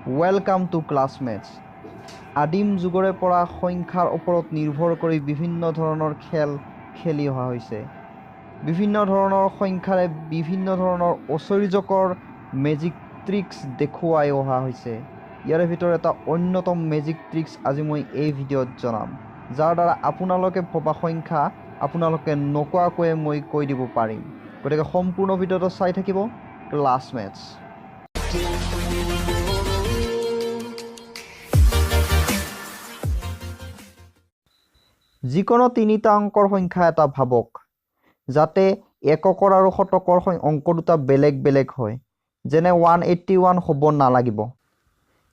Welcome to Classmates. আদিম যুগৰে পৰা সংখ্যাৰ ওপৰত নিৰ্ভৰ কৰি বিভিন্ন ধৰণৰ খেল খেলি অহা হৈছে। বিভিন্ন ধৰণৰ সংখ্যাৰে বিভিন্ন ধৰণৰ আশ্চৰ্যকৰ মেজিক ট্ৰিক্স দেখুৱাই অহা হৈছে। ইয়াৰে ভিতৰত এটা অন্যতম মেজিক ট্ৰিক্স আজি মই এই ভিডিঅ'ত জনাম, যাৰ দ্বাৰা আপোনালোকে ভবা সংখ্যা আপোনালোকে নোকোৱাকৈয়ে মই কৈ দিব পাৰিম। গতিকে সম্পূৰ্ণ ভিডিঅ'টো চাই থাকিব ক্লাছমেটছ। যিকোনো তিনিটা অংকৰ সংখ্যা এটা ভাবক, যাতে এককৰ আৰু শতকৰ অংক দুটা বেলেগ বেলেগ হয়, যেনে 181 হ'ব নালাগিব।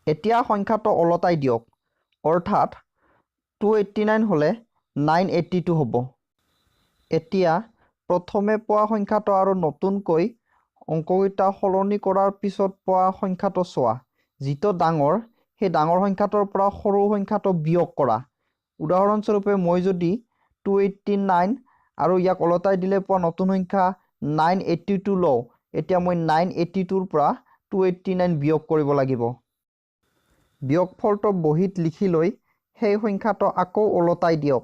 এতিয়া সংখ্যাটো ওলটাই দিয়ক, অৰ্থাৎ 289 হ'লে 982 হ'ব। এতিয়া প্ৰথমে পোৱা সংখ্যাটো আৰু নতুনকৈ অংককেইটা সলনি কৰাৰ পিছত পোৱা সংখ্যাটো চোৱা। যিটো ডাঙৰ, সেই ডাঙৰ সংখ্যাটোৰ পৰা সৰু সংখ্যাটো বিয়োগ কৰা। উদাহৰণস্বৰূপে মই যদি 289 আৰু ইয়াক ওলটাই দিলে পোৱা নতুন সংখ্যা 982 লওঁ, এতিয়া মই 982ৰ পৰা 289 বিয়োগ কৰিব লাগিব। বিয়োগফলটো বহীত লিখি লৈ সেই সংখ্যাটো আকৌ ওলটাই দিয়ক।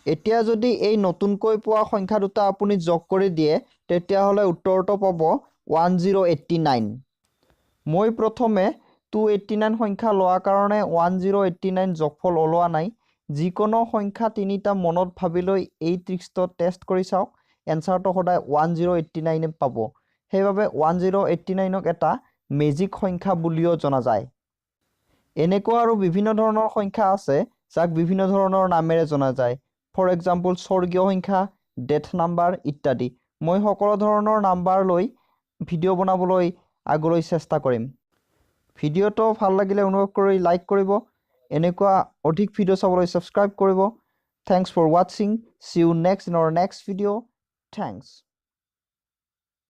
এতিয়া যদি এই নতুনকৈ পোৱা সংখ্যা দুটা আপুনি যোগ কৰি দিয়ে, তেতিয়াহ'লে উত্তৰটো পাব 1089। মই প্ৰথমে 289 সংখ্যা লোৱাৰ কাৰণে 1089 যোগফল ওলোৱা নাই। যিকোনো সংখ্যা তিনিটা মনত ভাবি লৈ এই ট্ৰিক্সটো টেষ্ট কৰি চাওক, এনচাৰটো সদায় 1089 পাব। সেইবাবে 1089ক এটা মেজিক সংখ্যা বুলিও জনা যায়। এনেকুৱা আৰু বিভিন্ন ধৰণৰ সংখ্যা আছে যাক বিভিন্ন ধৰণৰ নামেৰে জনা যায়। ফৰ এক্সাম্পল স্বৰ্গীয় সংখ্যা, ডেথ নাম্বাৰ ইত্যাদি। মই সকলো ধৰণৰ নাম্বাৰ লৈ ভিডিঅ' বনাবলৈ আগলৈ চেষ্টা কৰিম। ভিডিঅ'টো ভাল লাগিলে অনুগ্ৰহ কৰি লাইক কৰিব। এনেকুৱা অধিক ভিডিঅ' চাবলৈ ছাবস্ক্ৰাইব কৰিব। থেংকছ ফৰ ৱাচিং। See you next in our next video'. Thanks.